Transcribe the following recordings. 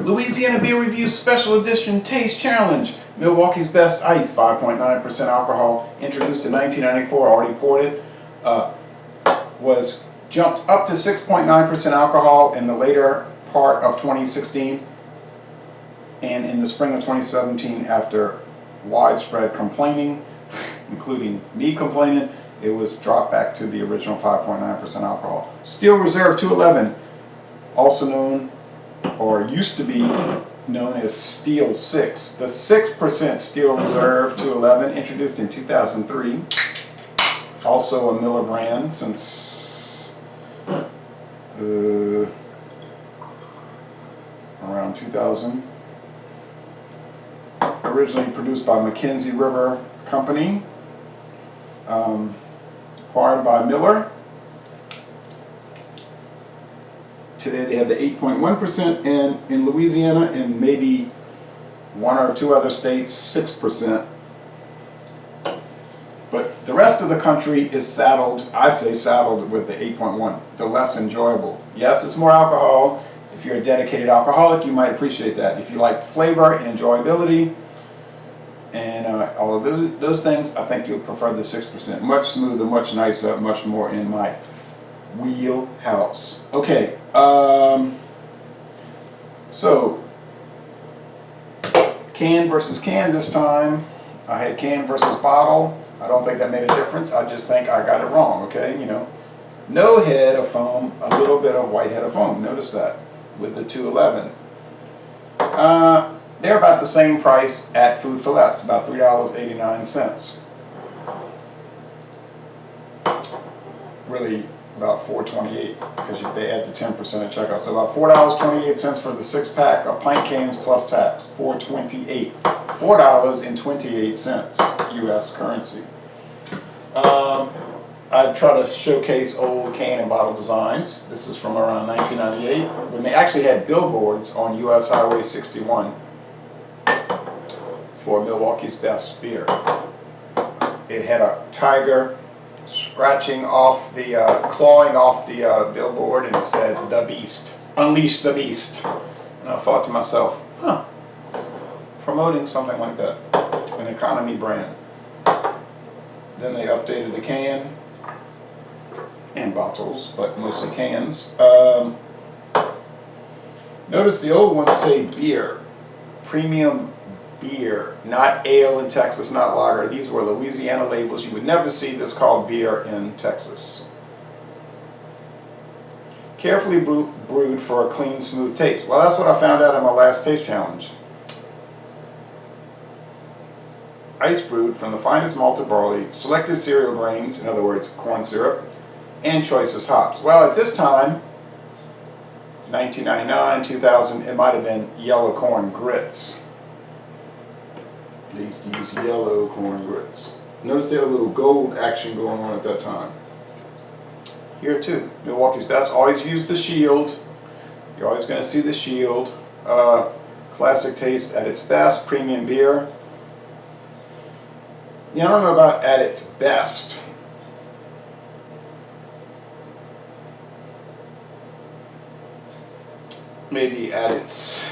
Louisiana Beer Review Special Edition Taste Challenge. Milwaukee's Best Ice, 5.9% alcohol, introduced in 1994, already poured it, was jumped up to 6.9% alcohol in the later part of 2016, and in the spring of 2017, after widespread complaining, including me complaining, it was dropped back to the original 5.9% alcohol. Steel Reserve 211, also known, or used to be known as Steel 6. The 6% Steel Reserve 211, introduced in 2003. Also a Miller brand since around 2000. Originally produced by Mackenzie River Company. Acquired by Miller. Today they have the 8.1%, and in Louisiana and maybe one or two other states, 6%. But the rest of the country is saddled, I say saddled, with the 8.1, the less enjoyable. Yes, it's more alcohol. If you're a dedicated alcoholic, you might appreciate that. If you like flavor and enjoyability and all of those things, I think you'll prefer the 6%. Much smoother, much nicer, much more in my wheelhouse. Okay, so can versus can this time. I had can versus bottle. I don't think that made a difference. I just think I got it wrong, okay? You know, no head of foam, a little bit of white head of foam. Notice that with the 211. They're about the same price at Food for Less, about $3.89. Really about $4.28 because they add the 10% at checkout. So about $4.28 for the 6-pack of pint cans plus tax. $4.28. $4.28 U.S. currency. I try to showcase old can and bottle designs. This is from around 1998 when they actually had billboards on U.S. Highway 61 for Milwaukee's Best Beer. It had a tiger scratching off the, clawing off the billboard, and it said, "The Beast, unleash the Beast." And I thought to myself, huh, promoting something like that, an economy brand. Then they updated the can and bottles, but mostly cans. Notice the old ones say beer, premium beer, not ale in Texas, not lager. These were Louisiana labels. You would never see this called beer in Texas. Carefully brewed for a clean, smooth taste. Well, that's what I found out in my last taste challenge. Ice brewed from the finest malted barley, selected cereal grains, in other words, corn syrup, and choicest hops. Well, at this time, 1999, 2000, it might have been yellow corn grits. They used to use yellow corn grits. Notice they had a little gold action going on at that time. Here too, Milwaukee's Best always used the shield. You're always going to see the shield. Classic taste at its best, premium beer. Yeah, I don't know about at its best. Maybe at its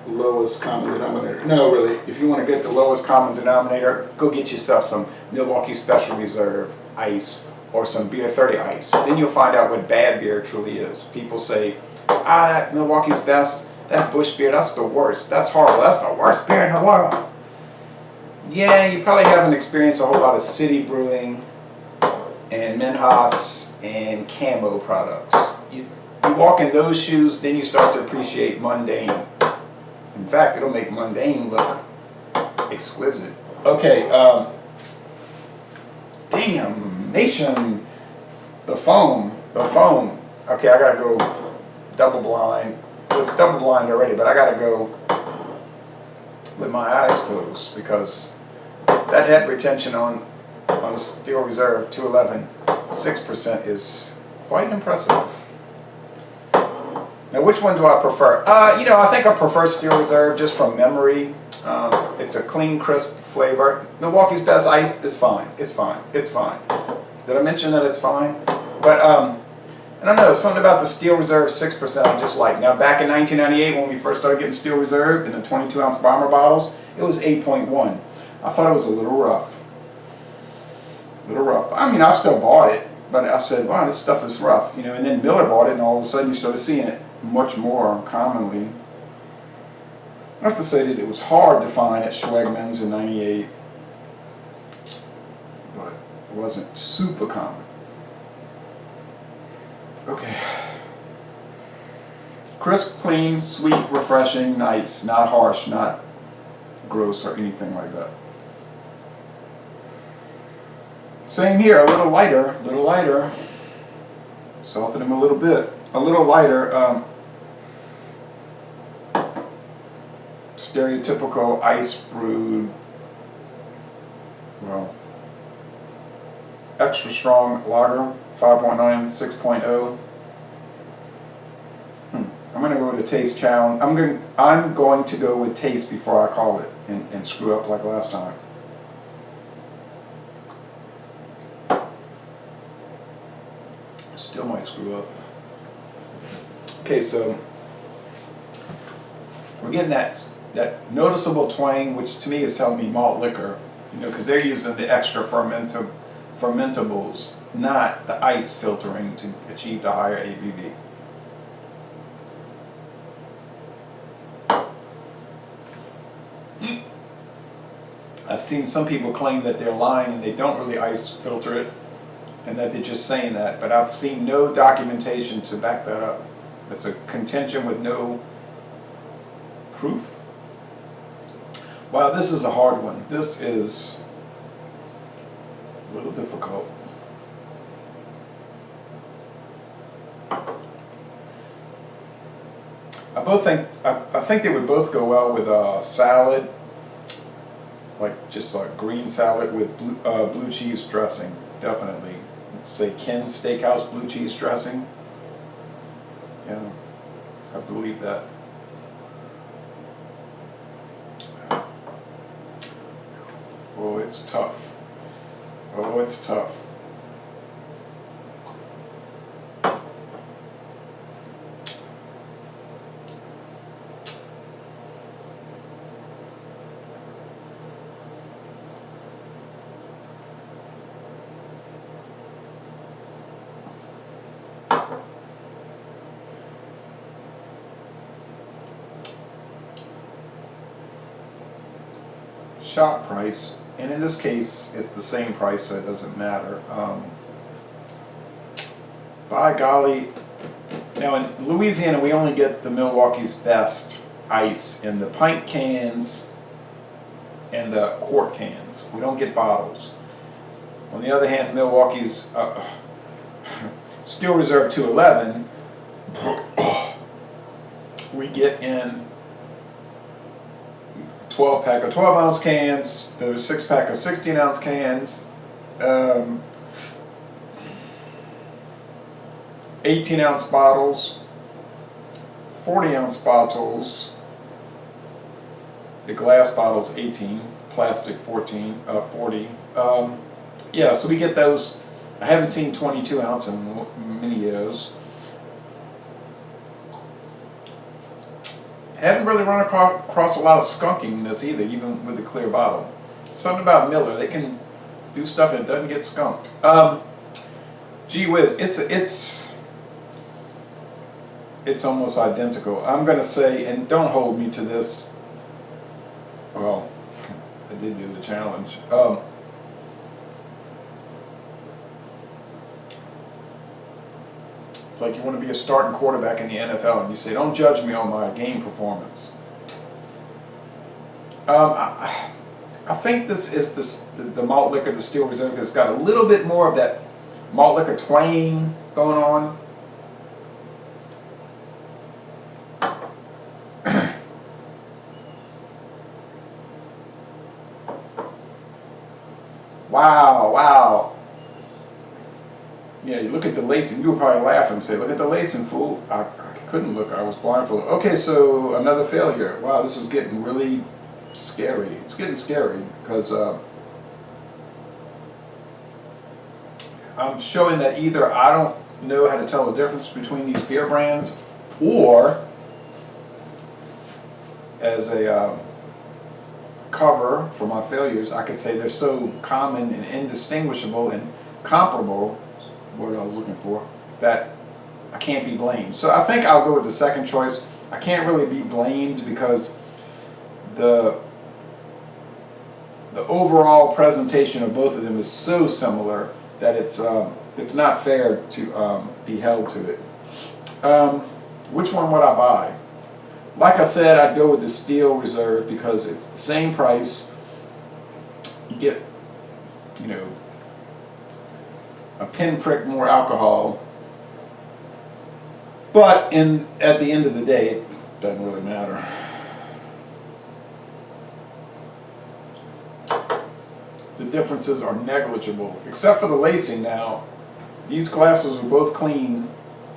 lowest common denominator. No, really, if you want to get the lowest common denominator, go get yourself some Milwaukee Special Reserve Ice or some Beer 30 Ice. Then you'll find out what bad beer truly is. People say, Milwaukee's Best, that Busch beer, that's the worst. That's horrible. That's the worst beer in the world. Yeah, you probably haven't experienced a whole lot of city brewing and Minhas and Camo products. You walk in those shoes, then you start to appreciate mundane. In fact, it'll make mundane look exquisite. Okay, damn nation, the foam. Okay, I gotta go double blind. Well, it's double blind already, but I gotta go with my eyes closed because that head retention on the Steel Reserve 211, 6% is quite impressive. Now, which one do I prefer? You know, I think I prefer Steel Reserve just from memory. It's a clean, crisp flavor. Milwaukee's Best Ice is fine. It's fine. It's fine. Did I mention that it's fine? But I don't know, something about the Steel Reserve 6% I just like. Now back in 1998 when we first started getting Steel Reserve in the 22-ounce bomber bottles, it was 8.1. I thought it was a little rough. I mean, I still bought it, but I said, wow, this stuff is rough. You know, and then Miller bought it, and all of a sudden you started seeing it much more commonly. I have to say that it was hard to find at Schwegmann's in 98, but it wasn't super common. Okay. Crisp, clean, sweet, refreshing, nice, not harsh, not gross or anything like that. Same here, a little lighter. Salted him a little bit. A little lighter. Stereotypical ice brewed, well, extra strong lager, 5.9, 6.0. I'm going to go with a taste challenge. I'm going to go with taste before I call it and screw up like last time. Still might screw up. Okay, so we're getting that noticeable twang, which to me is telling me malt liquor, you know, because they're using the extra fermentables, not the ice filtering to achieve the higher ABV. I've seen some people claim that they're lying and they don't really ice filter it and that they're just saying that, but I've seen no documentation to back that up. It's a contention with no proof. Wow, this is a hard one. This is a little difficult. I think they would both go well with a salad, like just like green salad with blue cheese dressing. Definitely, say Ken's Steakhouse blue cheese dressing. Yeah, I believe that. Oh, it's tough. Oh, it's tough. Shop price, and in this case it's the same price, so it doesn't matter. By golly, now in Louisiana we only get the Milwaukee's Best ice in the pint cans and the quart cans. We don't get bottles. On the other hand, Milwaukee's Steel Reserve 211 we get in 12-pack of 12-ounce cans, there's 6-pack of 16-ounce cans, 18-ounce bottles, 40-ounce bottles, the glass bottles 18, plastic 40. Yeah, so we get those. I haven't seen 22-ounce in many years. Haven't really run across a lot of skunkiness either, even with the clear bottle. Something about Miller, they can do stuff that doesn't get skunked. Gee whiz, it's almost identical. I'm gonna say, and don't hold me to this. Well, I did do the challenge. It's like you want to be a starting quarterback in the NFL and you say, don't judge me on my game performance. I think this is the malt liquor, the Steel Reserve, has got a little bit more of that malt liquor twang going on. Wow. Yeah, you look at the lacing, you were probably laughing and say, look at the lacing, fool. I couldn't look, I was blindfolded. Okay, so another failure. Wow, this is getting really scary. It's getting scary because I'm showing that either I don't know how to tell the difference between these beer brands, or as a cover for my failures, I could say they're so common and indistinguishable and comparable, word I was looking for, that I can't be blamed. So I think I'll go with the second choice. I can't really be blamed because the overall presentation of both of them is so similar that it's not fair to be held to it. Which one would I buy? Like I said, I'd go with the Steel Reserve because it's the same price. You get, you know, a pinprick more alcohol, but at the end of the day, it doesn't really matter. The differences are negligible, except for the lacing. Now, these glasses are both clean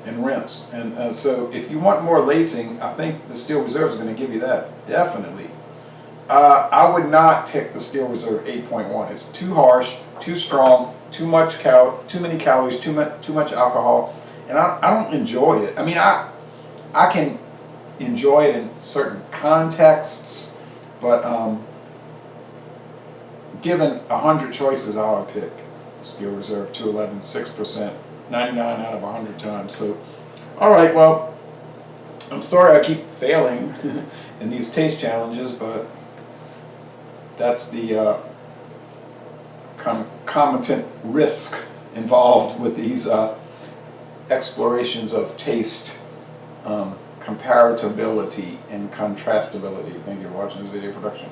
and rinsed, and so if you want more lacing, I think the Steel Reserve is going to give you that, definitely. I would not pick the Steel Reserve 8.1. It's too harsh, too strong, too many calories, too much alcohol, and I don't enjoy it. I mean, I can enjoy it in certain contexts, but given 100 choices, I would pick Steel Reserve 211, 6%, 99 out of 100 times. So, all right, well, I'm sorry I keep failing in these taste challenges, but that's the concomitant risk involved with these explorations of taste, comparability, and contrastability. Thank you for watching this video production.